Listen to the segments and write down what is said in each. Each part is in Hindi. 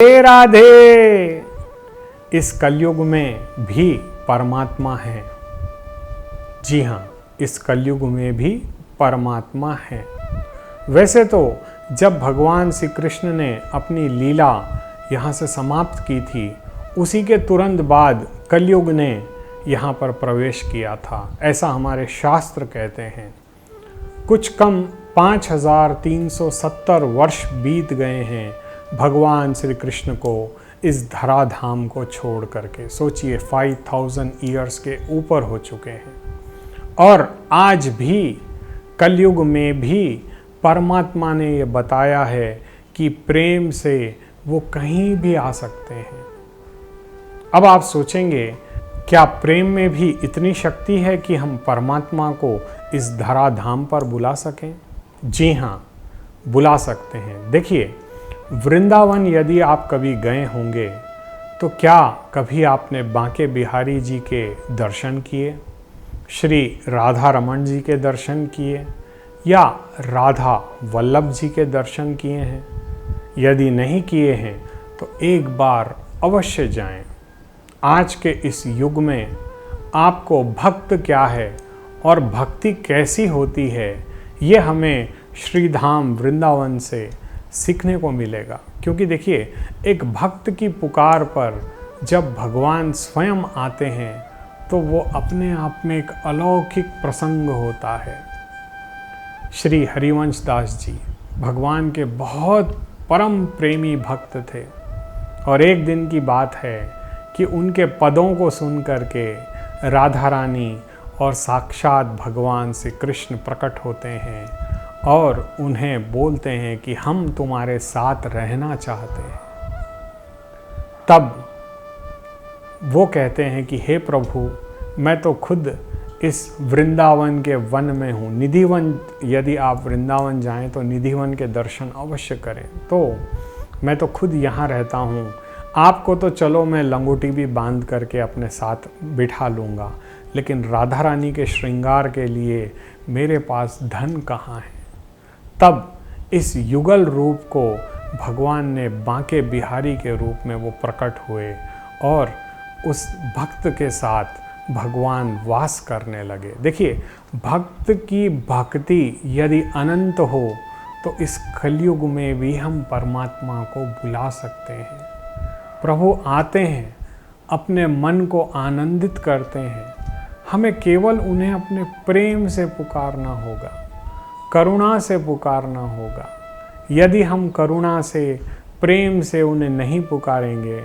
हे राधे। इस कलयुग में भी परमात्मा है। जी हाँ, इस कलयुग में भी परमात्मा है। वैसे तो जब भगवान श्री कृष्ण ने अपनी लीला यहाँ से समाप्त की थी, उसी के तुरंत बाद कलयुग ने यहाँ पर प्रवेश किया था, ऐसा हमारे शास्त्र कहते हैं। कुछ कम 5370 वर्ष बीत गए हैं भगवान श्री कृष्ण को इस धराधाम को छोड़ करके। सोचिए 5000 ईयर्स के ऊपर हो चुके हैं और आज भी कलयुग में भी परमात्मा ने ये बताया है कि प्रेम से वो कहीं भी आ सकते हैं। अब आप सोचेंगे, क्या प्रेम में भी इतनी शक्ति है कि हम परमात्मा को इस धराधाम पर बुला सकें? जी हाँ, बुला सकते हैं। देखिए, वृंदावन यदि आप कभी गए होंगे तो क्या कभी आपने बांके बिहारी जी के दर्शन किए, श्री राधा रमन जी के दर्शन किए या राधा वल्लभ जी के दर्शन किए हैं? यदि नहीं किए हैं तो एक बार अवश्य जाएं। आज के इस युग में आपको भक्त क्या है और भक्ति कैसी होती है, ये हमें श्रीधाम वृंदावन से सीखने को मिलेगा। क्योंकि देखिए, एक भक्त की पुकार पर जब भगवान स्वयं आते हैं तो वो अपने आप में एक अलौकिक प्रसंग होता है। श्री हरिवंश दास जी भगवान के बहुत परम प्रेमी भक्त थे और एक दिन की बात है कि उनके पदों को सुन करके राधा रानी और साक्षात भगवान श्री कृष्ण प्रकट होते हैं और उन्हें बोलते हैं कि हम तुम्हारे साथ रहना चाहते हैं। तब वो कहते हैं कि हे प्रभु, मैं तो खुद इस वृंदावन के वन में हूँ। निधिवन, यदि आप वृंदावन जाएं तो निधिवन के दर्शन अवश्य करें। तो मैं तो खुद यहाँ रहता हूँ, आपको तो चलो मैं लंगोटी भी बांध करके अपने साथ बिठा लूँगा, लेकिन राधा रानी के श्रृंगार के लिए मेरे पास धन कहाँ है। तब इस युगल रूप को भगवान ने बांके बिहारी के रूप में वो प्रकट हुए और उस भक्त के साथ भगवान वास करने लगे। देखिए, भक्त की भक्ति यदि अनंत हो तो इस कलयुग में भी हम परमात्मा को बुला सकते हैं। प्रभु आते हैं, अपने मन को आनंदित करते हैं। हमें केवल उन्हें अपने प्रेम से पुकारना होगा, करुणा से पुकारना होगा। यदि हम करुणा से, प्रेम से उन्हें नहीं पुकारेंगे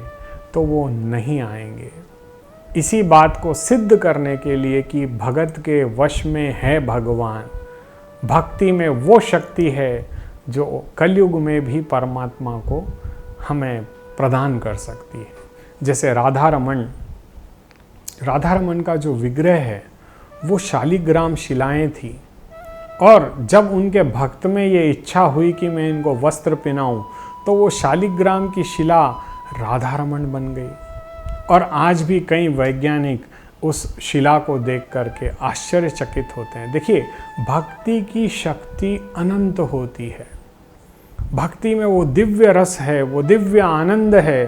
तो वो नहीं आएंगे। इसी बात को सिद्ध करने के लिए कि भगत के वश में है भगवान, भक्ति में वो शक्ति है जो कलयुग में भी परमात्मा को हमें प्रदान कर सकती है। जैसे राधा रमन का जो विग्रह है वो शालिग्राम शिलाएं थी और जब उनके भक्त में ये इच्छा हुई कि मैं इनको वस्त्र पहनाऊं तो वो शालिग्राम की शिला राधा रमन बन गई। और आज भी कई वैज्ञानिक उस शिला को देख करके आश्चर्यचकित होते हैं। देखिए, भक्ति की शक्ति अनंत होती है। भक्ति में वो दिव्य रस है, वो दिव्य आनंद है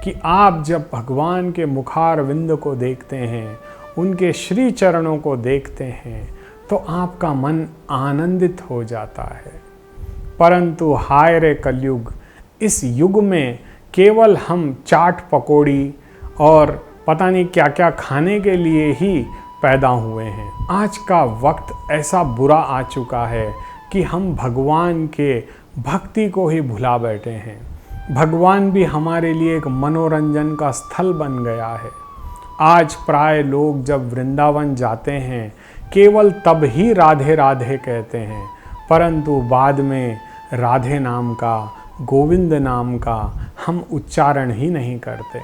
कि आप जब भगवान के मुखारविंद को देखते हैं, उनके श्री चरणों को देखते हैं तो आपका मन आनंदित हो जाता है। परंतु हाय रे कलयुग, इस युग में केवल हम चाट पकौड़ी और पता नहीं क्या क्या खाने के लिए ही पैदा हुए हैं। आज का वक्त ऐसा बुरा आ चुका है कि हम भगवान के भक्ति को ही भुला बैठे हैं। भगवान भी हमारे लिए एक मनोरंजन का स्थल बन गया है। आज प्राय लोग जब वृंदावन जाते हैं केवल तब ही राधे राधे कहते हैं, परंतु बाद में राधे नाम का, गोविंद नाम का हम उच्चारण ही नहीं करते।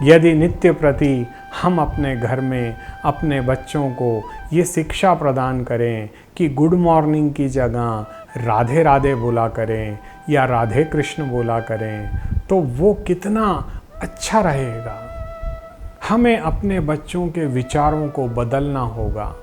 यदि नित्य प्रति हम अपने घर में अपने बच्चों को ये शिक्षा प्रदान करें कि गुड मॉर्निंग की जगह राधे राधे बोला करें या राधे कृष्ण बोला करें, तो वो कितना अच्छा रहेगा। हमें अपने बच्चों के विचारों को बदलना होगा।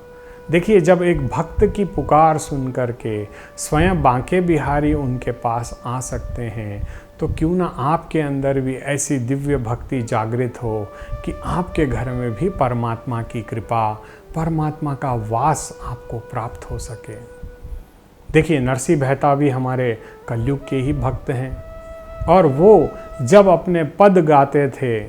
देखिए, जब एक भक्त की पुकार सुन करके स्वयं बांके बिहारी उनके पास आ सकते हैं तो क्यों ना आपके अंदर भी ऐसी दिव्य भक्ति जागृत हो कि आपके घर में भी परमात्मा की कृपा, परमात्मा का वास आपको प्राप्त हो सके। देखिए, नरसिंह मेहता भी हमारे कलयुग के ही भक्त हैं, और वो जब अपने पद गाते थे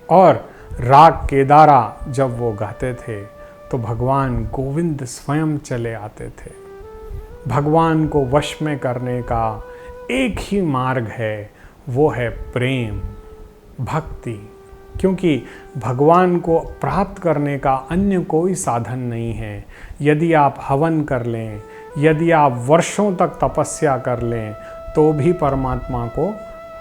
और राग केदारा जब वो गाते थे तो भगवान गोविंद स्वयं चले आते थे। भगवान को वश में करने का एक ही मार्ग है, वो है प्रेम, भक्ति। क्योंकि भगवान को प्राप्त करने का अन्य कोई साधन नहीं है। यदि आप हवन कर लें, यदि आप वर्षों तक तपस्या कर लें, तो भी परमात्मा को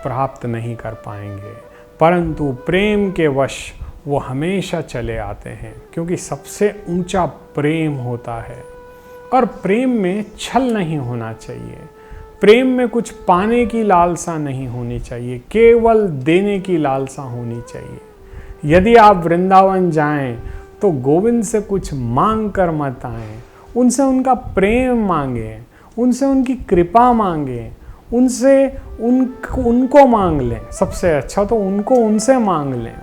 प्राप्त नहीं कर पाएंगे। परंतु प्रेम के वश वो हमेशा चले आते हैं, क्योंकि सबसे ऊंचा प्रेम होता है। और प्रेम में छल नहीं होना चाहिए, प्रेम में कुछ पाने की लालसा नहीं होनी चाहिए, केवल देने की लालसा होनी चाहिए। यदि आप वृंदावन जाएं तो गोविंद से कुछ मांग कर मत आएं, उनसे उनका प्रेम मांगे, उनसे उनकी कृपा मांगे, उनसे उनको मांग लें। सबसे अच्छा तो उनको उनसे मांग लें।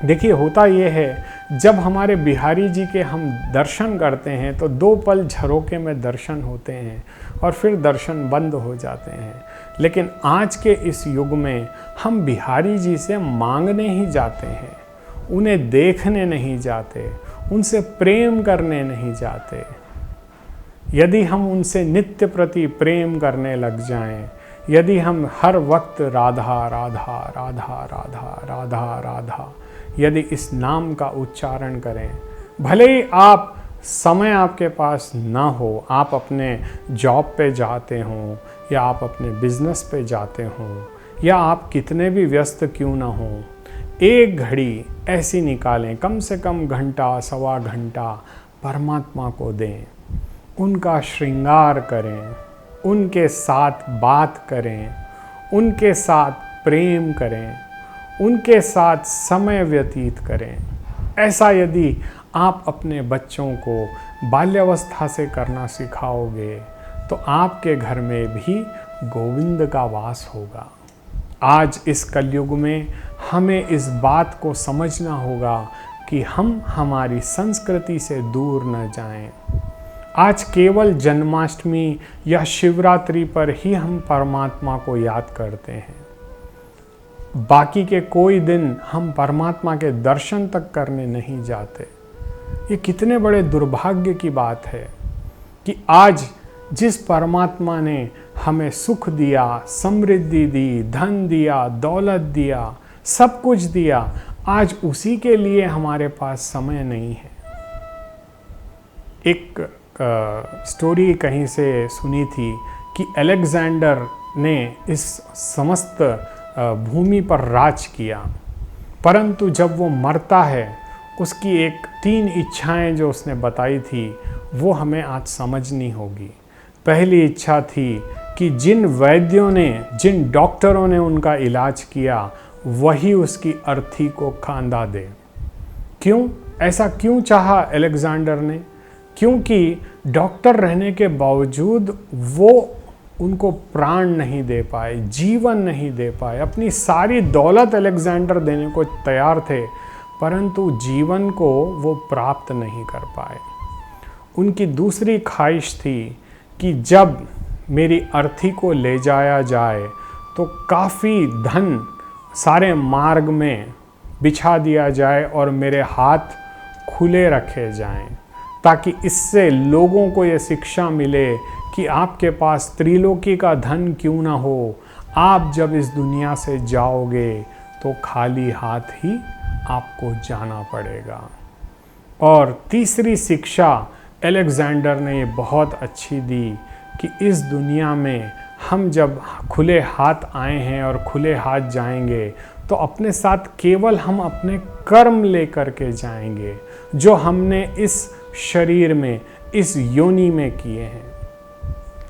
देखिए, होता ये है, जब हमारे बिहारी जी के हम दर्शन करते हैं तो 2 पल झरोके में दर्शन होते हैं और फिर दर्शन बंद हो जाते हैं। लेकिन आज के इस युग में हम बिहारी जी से मांगने ही जाते हैं, उन्हें देखने नहीं जाते, उनसे प्रेम करने नहीं जाते। यदि हम उनसे नित्य प्रति प्रेम करने लग जाएं, यदि हम हर वक्त राधा राधा राधा राधा राधा राधा यदि इस नाम का उच्चारण करें, भले ही आप समय आपके पास ना हो, आप अपने जॉब पे जाते हों या आप अपने बिजनेस पे जाते हों, या आप कितने भी व्यस्त क्यों ना हों, एक घड़ी ऐसी निकालें, कम से कम घंटा सवा घंटा परमात्मा को दें, उनका श्रृंगार करें, उनके साथ बात करें, उनके साथ प्रेम करें, उनके साथ समय व्यतीत करें। ऐसा यदि आप अपने बच्चों को बाल्यावस्था से करना सिखाओगे तो आपके घर में भी गोविंद का वास होगा। आज इस कलयुग में हमें इस बात को समझना होगा कि हम हमारी संस्कृति से दूर न जाएं। आज केवल जन्माष्टमी या शिवरात्रि पर ही हम परमात्मा को याद करते हैं। बाकी के कोई दिन हम परमात्मा के दर्शन तक करने नहीं जाते। ये कितने बड़े दुर्भाग्य की बात है कि आज जिस परमात्मा ने हमें सुख दिया, समृद्धि दी, धन दिया, दौलत दिया, सब कुछ दिया, आज उसी के लिए हमारे पास समय नहीं है। एक स्टोरी कहीं से सुनी थी कि अलेक्जेंडर ने इस समस्त भूमि पर राज किया, परंतु जब वो मरता है उसकी 3 इच्छाएं जो उसने बताई थी वो हमें आज समझनी होगी। पहली इच्छा थी कि जिन वैद्यों ने, जिन डॉक्टरों ने उनका इलाज किया वही उसकी अर्थी को खांदा दे। क्यों? ऐसा क्यों चाहा अलेक्जेंडर ने? क्योंकि डॉक्टर रहने के बावजूद वो उनको प्राण नहीं दे पाए, जीवन नहीं दे पाए। अपनी सारी दौलत अलेक्जेंडर देने को तैयार थे, परंतु जीवन को वो प्राप्त नहीं कर पाए। उनकी दूसरी ख्वाहिश थी कि जब मेरी अर्थी को ले जाया जाए तो काफ़ी धन सारे मार्ग में बिछा दिया जाए और मेरे हाथ खुले रखे जाएं, ताकि इससे लोगों को ये शिक्षा मिले कि आपके पास त्रिलोकी का धन क्यों ना हो, आप जब इस दुनिया से जाओगे तो खाली हाथ ही आपको जाना पड़ेगा। और तीसरी शिक्षा अलेक्जेंडर ने ये बहुत अच्छी दी कि इस दुनिया में हम जब खुले हाथ आए हैं और खुले हाथ जाएंगे तो अपने साथ केवल हम अपने कर्म लेकर के जाएंगे जो हमने इस शरीर में, इस योनि में किए हैं।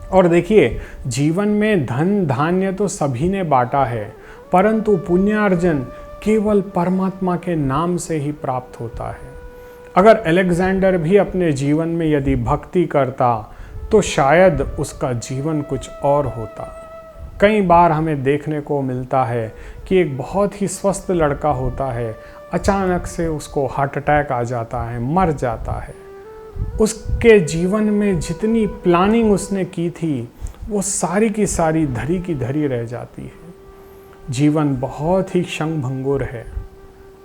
और देखिए, जीवन में धन धान्य तो सभी ने बांटा है, परंतु पुण्यार्जन केवल परमात्मा के नाम से ही प्राप्त होता है। अगर अलेक्जेंडर भी अपने जीवन में यदि भक्ति करता तो शायद उसका जीवन कुछ और होता। कई बार हमें देखने को मिलता है कि एक बहुत ही स्वस्थ लड़का होता है, अचानक से उसको हार्ट अटैक आ जाता है, मर जाता है। उसके जीवन में जितनी प्लानिंग उसने की थी वो सारी की सारी धरी की धरी रह जाती है। जीवन बहुत ही क्षणभंगुर है।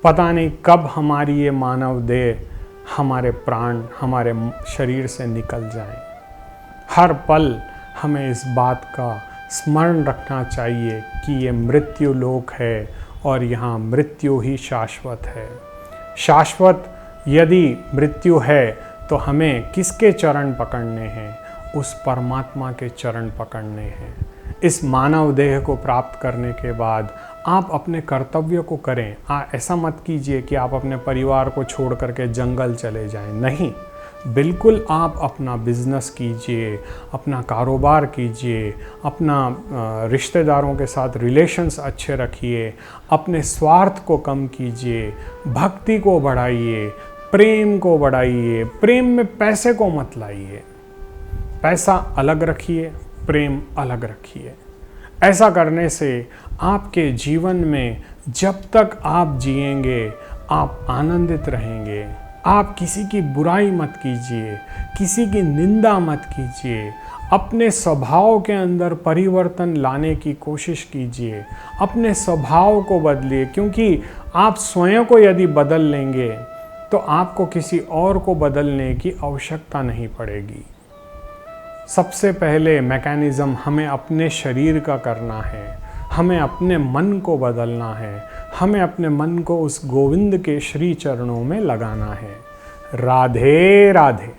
पता नहीं कब हमारी ये मानव देह, हमारे प्राण हमारे शरीर से निकल जाएं। हर पल हमें इस बात का स्मरण रखना चाहिए कि ये मृत्यु लोक है और यहाँ मृत्यु ही शाश्वत है। शाश्वत यदि मृत्यु है तो हमें किसके चरण पकड़ने हैं? उस परमात्मा के चरण पकड़ने हैं। इस मानव देह को प्राप्त करने के बाद आप अपने कर्तव्य को करें। ऐसा मत कीजिए कि आप अपने परिवार को छोड़ करके जंगल चले जाएं। नहीं, बिल्कुल आप अपना बिजनेस कीजिए, अपना कारोबार कीजिए, अपना रिश्तेदारों के साथ रिलेशंस अच्छे रखिए, अपने स्वार्थ को कम कीजिए, भक्ति को बढ़ाइए, प्रेम को बढ़ाइए। प्रेम में पैसे को मत लाइए, पैसा अलग रखिए, प्रेम अलग रखिए। ऐसा करने से आपके जीवन में जब तक आप जिएंगे आप आनंदित रहेंगे। आप किसी की बुराई मत कीजिए, किसी की निंदा मत कीजिए। अपने स्वभाव के अंदर परिवर्तन लाने की कोशिश कीजिए, अपने स्वभाव को बदलिए, क्योंकि आप स्वयं को यदि बदल लेंगे तो आपको किसी और को बदलने की आवश्यकता नहीं पड़ेगी। सबसे पहले मैकेनिज़्म हमें अपने शरीर का करना है, हमें अपने मन को बदलना है, हमें अपने मन को उस गोविंद के श्री चरणों में लगाना है। राधे राधे।